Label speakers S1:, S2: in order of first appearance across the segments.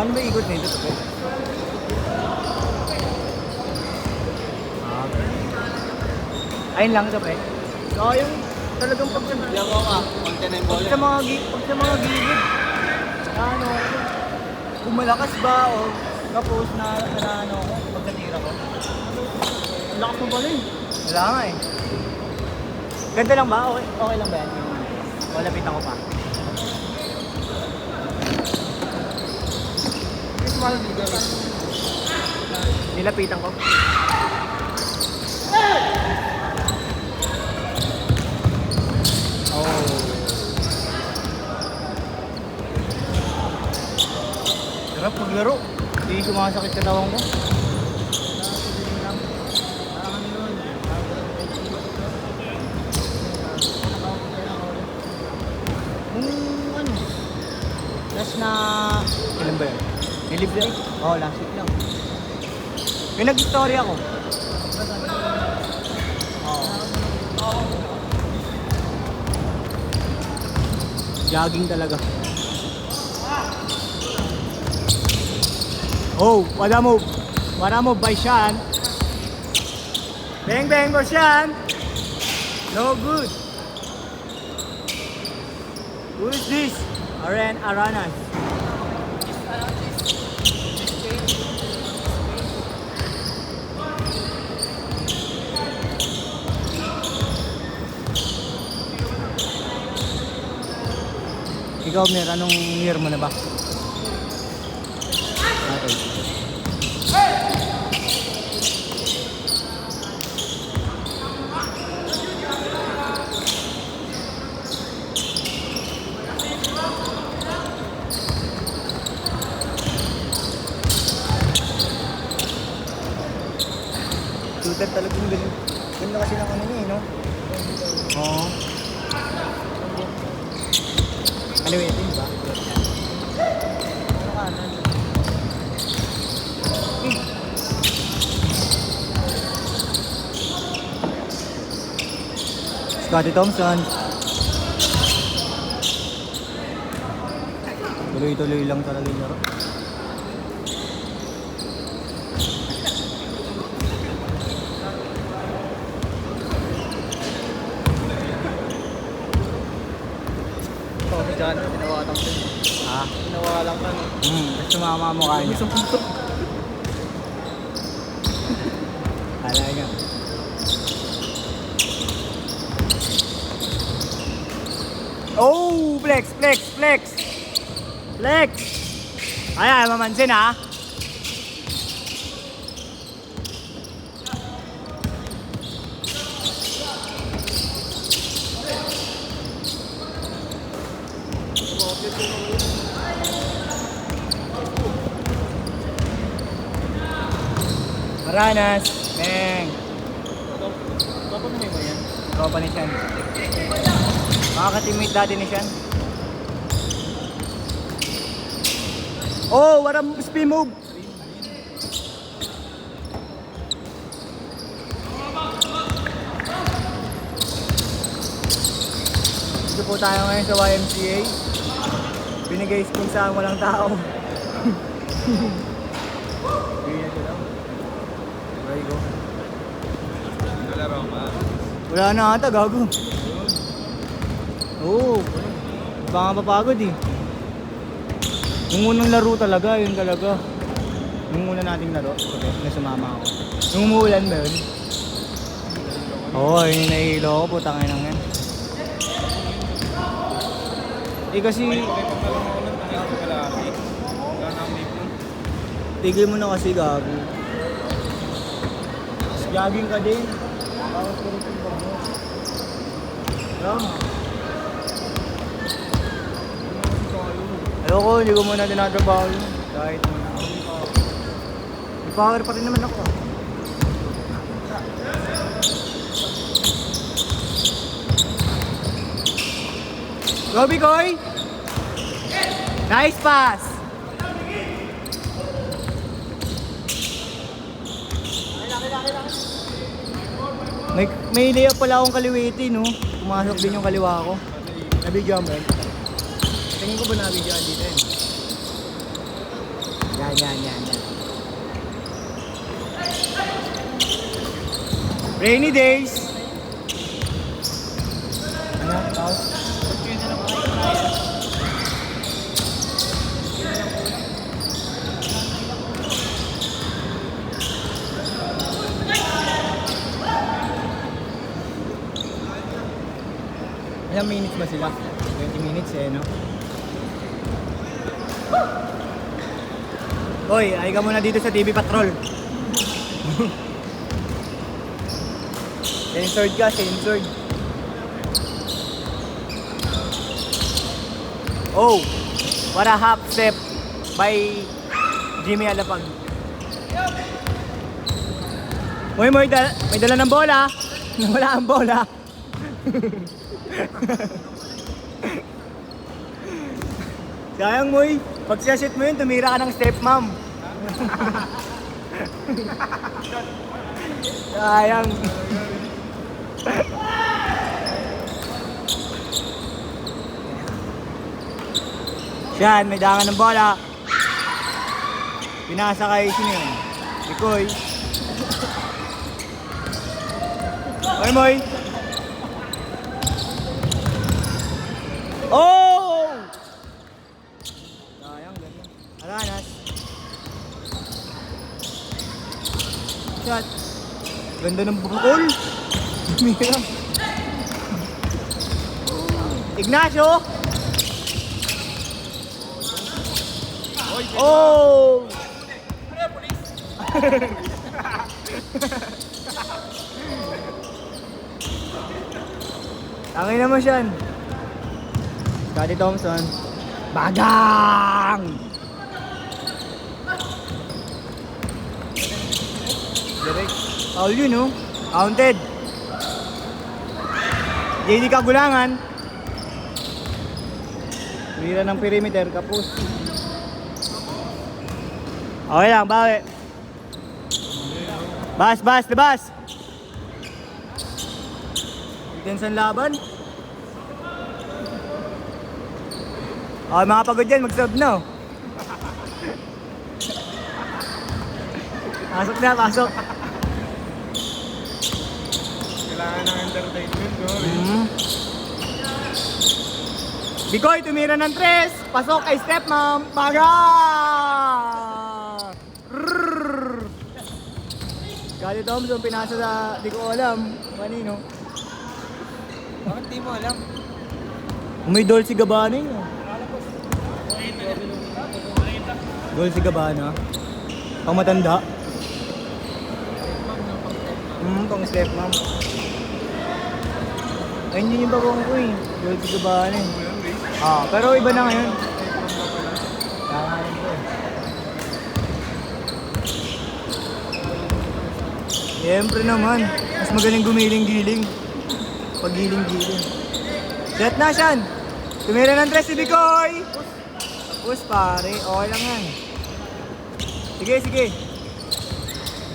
S1: Paano ba ikot nito? Okay. Ayun lang ito, pre. So, yung talagang
S2: Diyan ko ka. Konti na yung
S1: pag
S2: bola.
S1: sa mga gilid, ano, kung malakas ba o kapos na ano ko, pag natira ko.
S2: Ang lakas mo pala eh.
S1: Wala nga eh. Ganda lang ba? Okay, okay lang ba yan? O, lapitan ko pa.
S2: Mas mahal dito.
S1: Nilapitan ko. Oh. Sarap maglaro. Hindi sumasakit katawan ko. Ano? Last na... Kailan ba yun? Nilibre? Oo, last week lang. May nag-story ako. Oo. Jogging talaga. Oh, what a move. What a move by Sean. Bang bang for Sean. No good. Who is this? Aranas. Ikaw, Mir, anong year mo na ba? Okay. Shooter talagang galing. Ganda kasi ng ano niya eh, no? Oo. Ano yun, ba? Ano ka, ano? Scottie Thompson. Tuloy-tuloy lang talaga yung laro.
S2: Diyan, ginawa lang din.
S1: Ha?
S2: Ginawa lang ka.
S1: Tapos sumama mo kanya.
S2: Gusto mo ito.
S1: Alay nga. Oh! Flex! Ay, mamansin ha? Aranas, Meng.
S2: Dapat mo ba yan?
S1: Tropa ni Sean. Makaka-teammate dati ni Sean. Oh, what a spin move! Dito po tayo ngayon sa YMCA. Binigay kung saan walang tao. There you go.
S2: Nalaro ka.
S1: Wala na ata, gago. Oo. Baka mapapagod eh. Yung unang laro talaga, yun talaga. Yung una nating laro, okay, na sumama ako. Yung umuulan ba yun? Oo, yun yung nahihilo ako, putang ina nga. Eh kasi, tigil mo na kasi gago. Jogging ka din. Bawas ko rin yung bag mo. Tama. Ayoko, hindi ko muna tinatrabaho yun. Kahit may power pa rin naman ako. Go, Bigoy! Nice pass! May layup pala akong kaliwiti, no? Pumasok din yung kaliwa ko. Nabigyan mo yun? Tingin ko ba nabigyan dito yun? Yan. Rainy days. Ano? Tapos? Ilang minutes ba sila? 20 minutes eh, no? Hoy, ay ka muna dito sa TV Patrol. Censored ka, censored. Oh, what a half step by Jimmy Alapag. Hoy, may dala ng bola. Wala ang bola. Sayang mo eh. Pag siya-shoot mo yun, tumira ka ng step mom. Sayang. Siyan, may dangan ng bola. Pinasa kay sino yun? Ikoy. Oy, Moy. Oh! Sayang, ganyan. Aranas. Shot. Ganda ng bukol. Mira. Ignacio. Oh! Tangin naman siyan. Scottie Thompson. Bagang! Direct. All yun, no? Counted. JD Kagulangan. Mira ng perimeter, kapos. Okay lang, bawi. Bas! Intense ang laban. Okay, mga pagod dyan, mag-serve na. Pasok.
S2: Kailangan ng entertainment, no?
S1: Bikoy, tumira ng 3. Pasok kay step mom. Baga! Scottie Thompson, pinasa sa, di ko alam. Kanino?
S2: Bakit di mo alam?
S1: May Dolce Gabbana yun. Dolce Gabbana. Pang matanda. Pang step mom. Ayun yun yung bagong ko eh. Dolce Gabbana eh. Pero iba na ngayon. Tangalan ko eh. Siyempre naman. Mas magaling gumiling-giling. Pag giling-giling. Set na siyan. Tumira ng 3 si Bikoy. Push pare. Okay lang yan. Sige.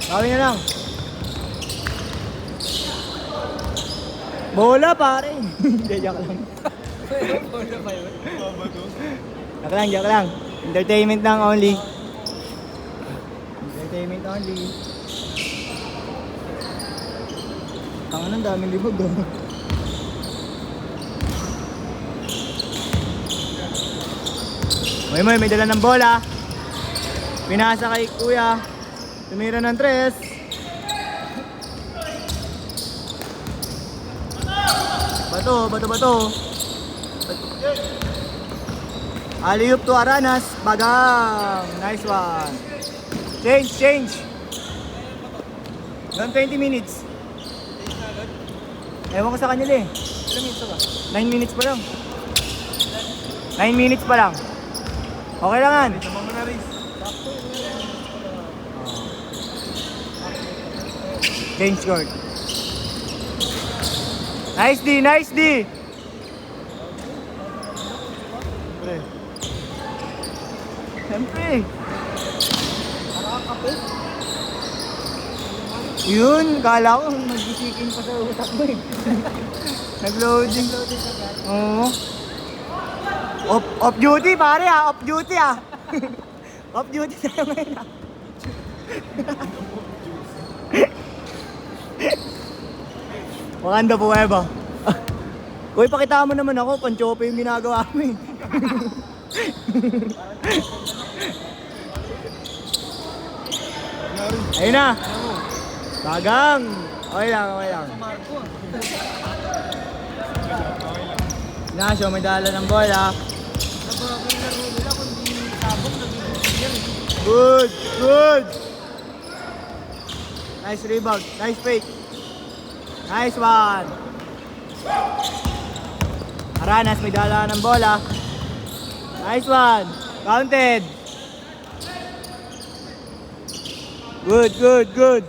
S1: Gawin na lang. Bola pare. Hindi, joke lang.
S2: Bola pa yun?
S1: Joke lang. Entertainment lang only. Entertainment only. Tangan, ang daming libog doon. May dala ng bola. Pinasa kay kuya. Tumira ng 3. Bato. Alley-oop to Aranas. Bagang. Nice one. Change. Doon 20 minutes. Ewan ko sa kanila eh.
S2: Ilang minutes ba?
S1: 9 minutes pa lang. 9 minutes pa lang. Okay lang yan.
S2: Sama mo na, Riz.
S1: Change court. Nice D. Pre. Siyempre.
S2: Nakakape.
S1: Yun, kala ko nag-isikin pa sa utak mo eh. Nag-loading. Oo. Off duty pare off duty Off duty tayo ngayon ah. Wakanda forever. Kuy, pakita mo naman ako, panchope yung ginagawa mo eh. Ayun na. Tagang. Okay lang, okay lang.
S2: Marco.
S1: Nasyo, may dala ng bola.
S2: Nabago yung laro nila kundi sabong nagiging yan.
S1: Good, good. Nice rebound, nice fake. Nice one. Aranas, may dala ng bola. Nice one. Counted. Good, good, good.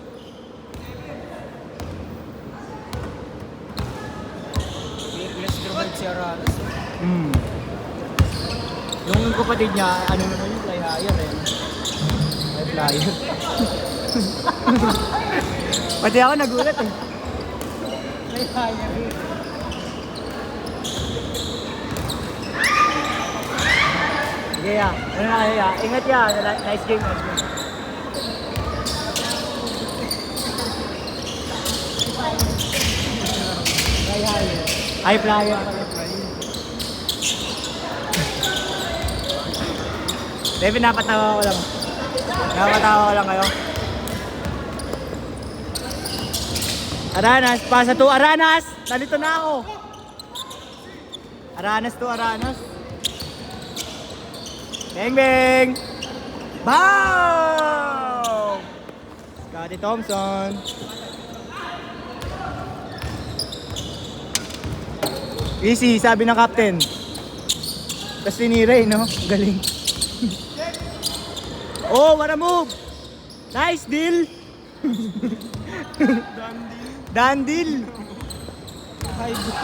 S2: Fearless provide si Aranas.
S1: Yung kapatid niya, ano naman yung fly higher eh. Fly flyer. Pati ako nagulat eh. Fly higher. Sige ya, ano na ya? Ingat ya, nice game, nice game. Fly higher. High flyer pala. David, napatawa ko lang. Napatawa ko lang kayo. Aranas, pasa to Aranas! Nalito na ako. Aranas to Aranas. Bang bang! Bow! Scotty Thompson. Easy, sabi ng captain. Tapos tinire, no? Galing. Oh, what a move! Nice deal! Done deal!
S2: High goal.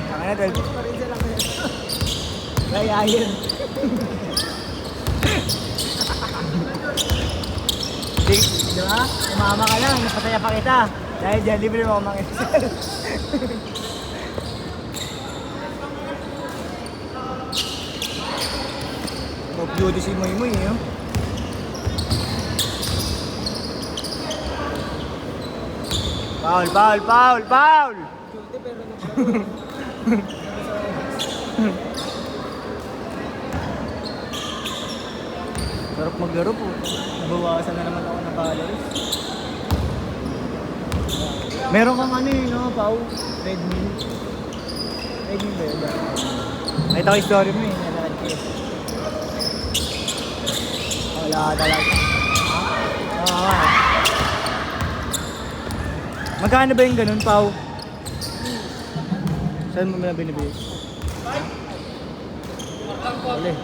S1: Saka na, 12.
S2: Pa rin sila ngayon.
S1: Ay, ayon. Di ba? Umama ka lang, napataya pa kita. Dahil dyan, libre mo mga Excel. Off duty si Moy Moy eh. Oh. Foul, foul, foul, foul!
S2: Guilty pero naglaro.
S1: Sarap maglaro po. Nabawasan na naman ako ng calories. Meron kang ano yun, no, Pao? Treadmill. Treadmill ba yun? Nakita ko yung story mo eh, nalakad ko eh. Wala talaga. Oo nga eh. Magkano ba yung ganun, Pao? Saan mo na binibili? Wala eh.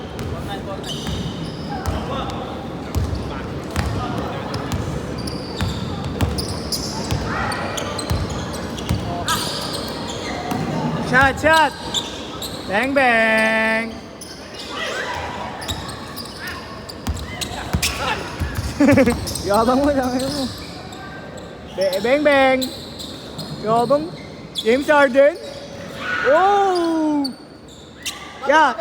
S1: Shot, shot! Bang, bang! Yabang mo lang, mo. Bang, bang! Yabang! James Harden! Oh! Yeah!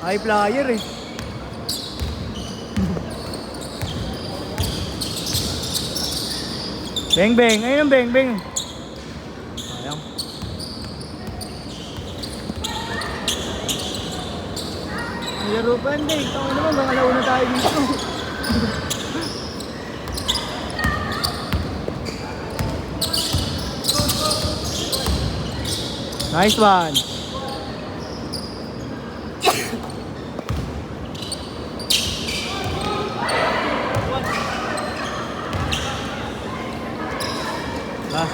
S1: High flyer eh. Bang bang, ayun ang bang bang. Sayang. Laro pa hindi, ikaw naman bang alauna tayo dito. Nice one.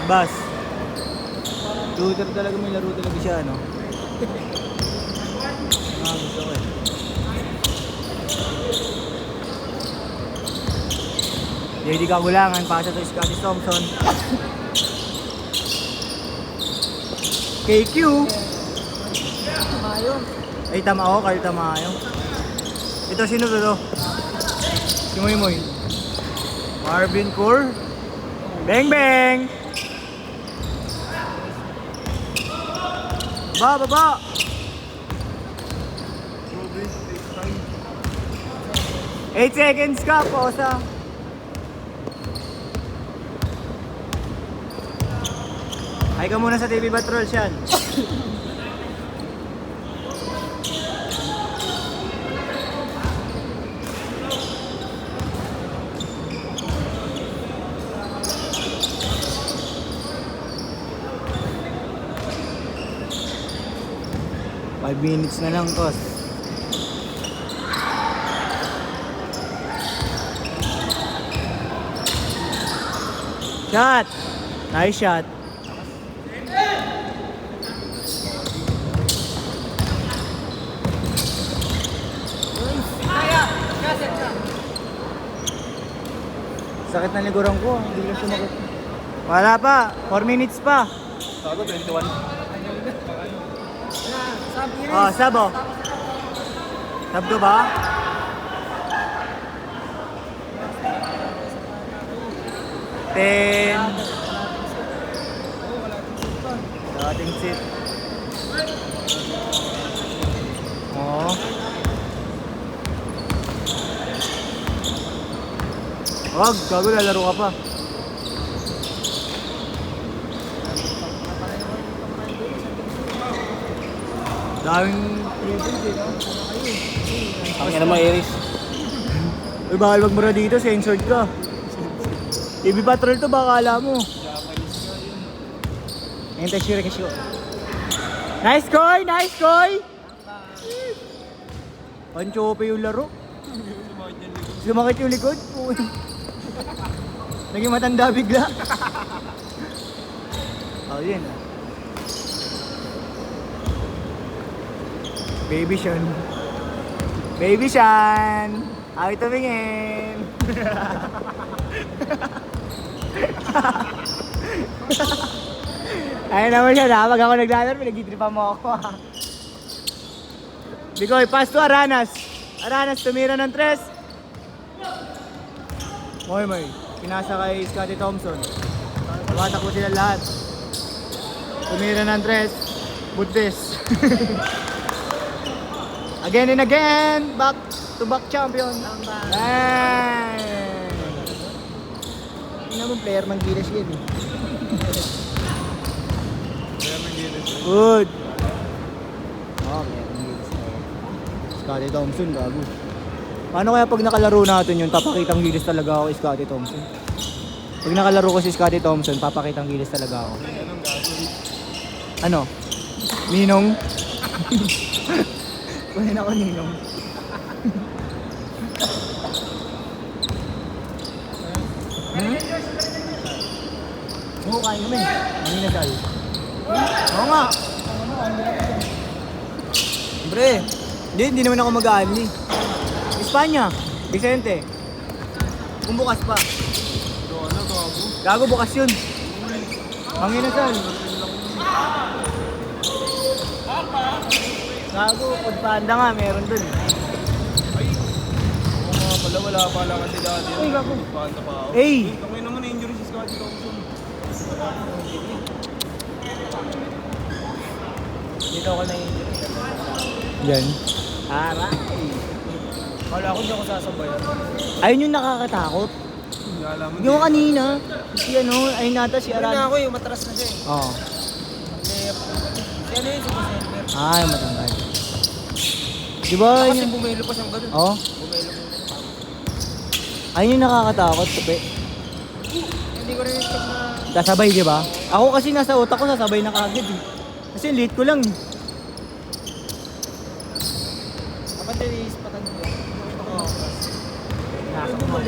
S1: Bas. Shooter talaga, may laro talaga siya, no? Gusto ko eh. Hindi kagulangan, pasa to Scotty Thompson. KQ.
S2: Tamayo.
S1: Ay, Tamao, Carl Tamayo. Ito, sino to? Si Moy Moy. Marvin Core. Bang bang! Baba! 8 seconds ka, pausa. Ay ka muna sa TV Patrol, Sean. Five minutes na lang, Kos. Shot! Nice shot. Sakit na liguran ko, hindi lang sumakit. Wala pa, 4 minutes pa.
S2: Sago, 21.
S1: Oh, sab oh. Sab ko ba? Ten. Dating sit. Oh. Wag, gago, lalaro ka pa. Daming
S2: Ang ina mo, Iris.
S1: uy, bawal magmura dito, censored ka. TV Patrol to, baka akala mo. Hintay siya rin kasi ko. Nice Koy! Nice Koy! Panchope yung laro. Sumakit yung likod. Uy. Naging matanda bigla. Oh, yun. Baby Sean. Baby Sean! Ay, tumingin! Ayun naman siya na, pag ako naglalaro, pinag-itripan mo ako. Bikoy, pass to Aranas. Aranas, tumira ng tres. Moy, pinasa kay Scottie Thompson. Tumatakbo sila lahat. Tumira ng tres. Buddes. Again and again, back to back champion. Nice! Hindi naman player ng Gilas yan eh. Good! Oh, player ng Gilas. Scottie Thompson, gago. Paano kaya pag nakalaro natin yun, papakitang Gilas talaga ako kay Scottie Thompson? Pag nakalaro ko si Scottie Thompson, papakitang Gilas talaga ako. Ano? Ninong? Kunin ako ninong. Oo, kain kami. Ang inasal. Oo nga. Siyempre. Hindi naman ako mag-aali. Espanya. Vicente. Kung bukas pa. Gago bukas yun. Ang inasal. Gago, Foodpanda nga, meron dun.
S2: Oo nga pala, wala pala kasi dati.
S1: Uy, gago.
S2: Panta pa ako.
S1: Hey!
S2: Kami naman na-injury si Scottie Thompson. Dito ako na-injury.
S1: Yan.
S2: Aray! Kala ko di ako sasabay.
S1: Ayun yung nakakatakot.
S2: Nalaman
S1: Yung kanina, si ano, ayun nata si
S2: Aran.
S1: Aran.
S2: ako yung matras na siya eh.
S1: Oo.
S2: Si ano yun, si December.
S1: Ah, yung matangkad. Di ba
S2: Kasi
S1: yun?
S2: bumelo pa siyang ganun.
S1: Oo.
S2: Bumelo mo.
S1: Ayun yung nakakatakot, tupi.
S2: Hindi ko rin expect na...
S1: Kasabay, di ba? Ako kasi nasa utak ko, sasabay na kagad eh. Kasi late ko lang eh.
S2: Kapag niliis patan mo lang. Oo.
S1: Nasok mo.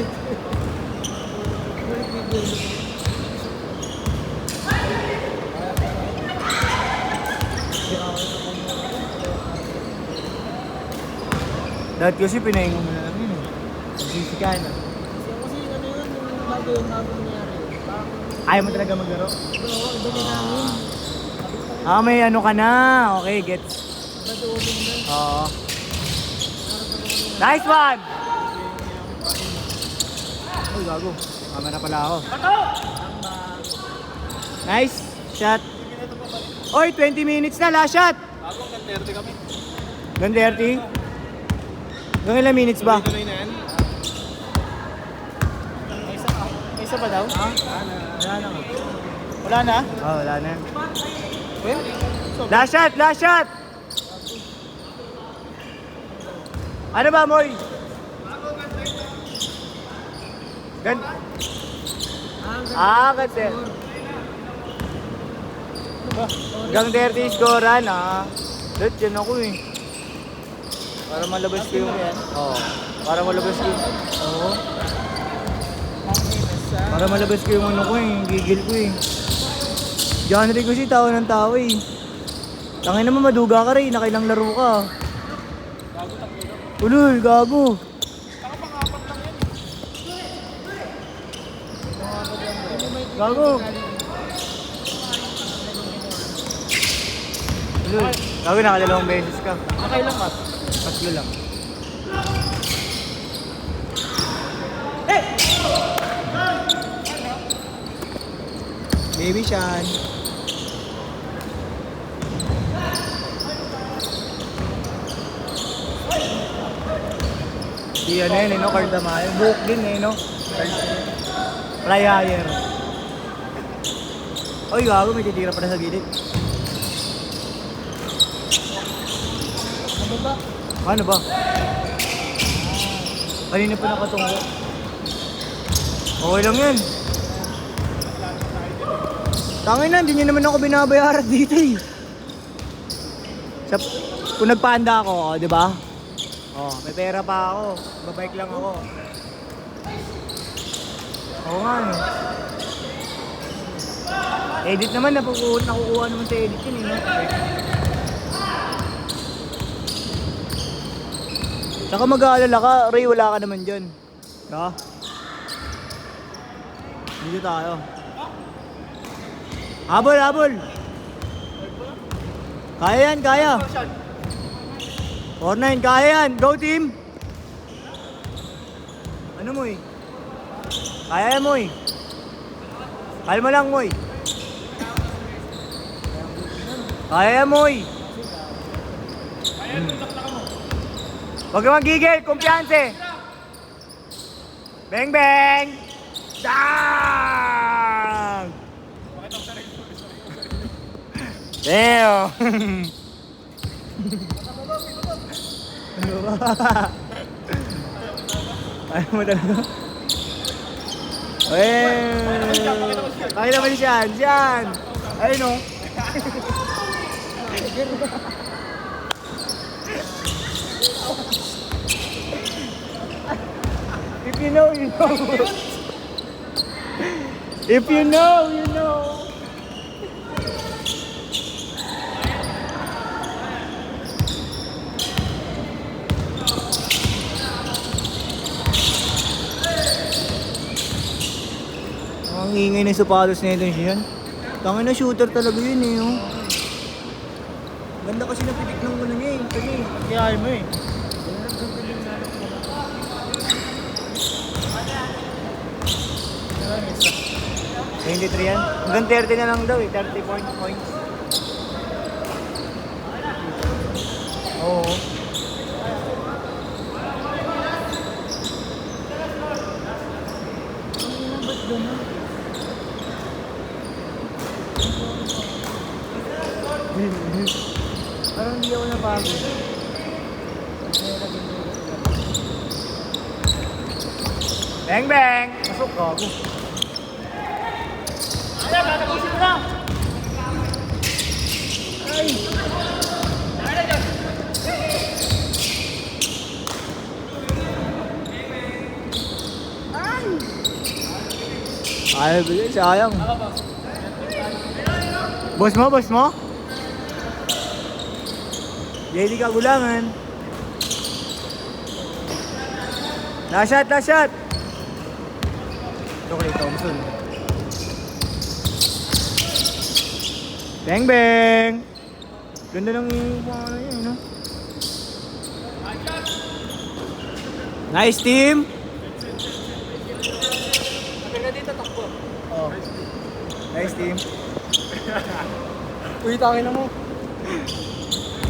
S1: Dahil kasi pinahingo mo na lang yun eh. Nagsisika na.
S2: Kasi ano yun, yung bago yung habang nangyari. Parang...
S1: Ayaw mo talaga maglaro?
S2: Oo, dali namin.
S1: Ah, may ano ka na. Okay, gets.
S2: Baduobin na.
S1: Oo. Nice one! Uy, gago. Tama na pala ako. Nice shot. Oy, 20 minutes na, last shot.
S2: Bago hanggang 30 kami.
S1: Gan 30? Hanggang ilang minutes ba?
S2: Tuloy na yan. May isa ba daw? Ha? Wala na. Wala na?
S1: Oh, wala na.
S2: Well,
S1: Last shot, last shot! Ano ba, Moy? Gan... kasi... Hanggang 30 scorean, Dot, yan ako eh. Para malabas ko yung... Oo. Para malabas ko yung... Oo. Para malabas ko yung ano ko eh, yung gigil ko eh. Genre ko si tawa ng tawa eh. Tangin naman maduga ka rin, nakailang laro ka. Ulul, gago. Gago. Ulul, gago nakadalawang beses ka.
S2: nakailang ka?
S1: Tatlo lang. Baby Shan. Si ano yun, no? Cardamay. Buhok din no? Fly higher. Oy, gago, may titira pa na sa gilid.
S2: Ano ba?
S1: Ano ba? Kanina pa nakatungo. Okay lang yan. Tangin na, hindi niyo naman ako binabayaran dito eh. Kung nagpanda ako, di ba? May pera pa ako. Babike lang ako. Oo nga eh. Edit naman, nakukuha naman sa edit yun eh. No? Saka mag-aalala ka, Ray, wala ka naman dyan. No? Dito tayo. Habol, habol! Kaya yan, kaya! 4-9, kaya yan! Go team! Ano mo eh? Kaya yan mo eh. Kalma lang mo eh. Kaya yan mo eh. Huwag ka magigil, kumpiyanse! Bang bang! Dang! Damn! Ano ba? Ayaw mo talaga? Pakita mo siya, siyan! Ayun o. If you know, you know. If you know, you know. Ang ingay na sapatos na ito siya. Tangin na shooter talaga yun eh. Oh. Ganda kasi napitik ng ano niya eh.
S2: Kaya mo eh.
S1: 23 yan? Hanggang 30 na lang daw eh, 30 points. Oo. Parang hindi ako napagod. Bang bang! Pasok gago.
S2: Ayan, tatapusin mo na!
S1: Ay! Ay, bigay, sayang. Boss mo, boss mo? Hindi ka gulangan. Last shot, last shot! Ito kay Thompson. Bang bang! Ganda ng ano yun, no? Nice team!
S2: Tagal na dito, takbo.
S1: Oh. Nice team.
S2: Uy, tangin na mo.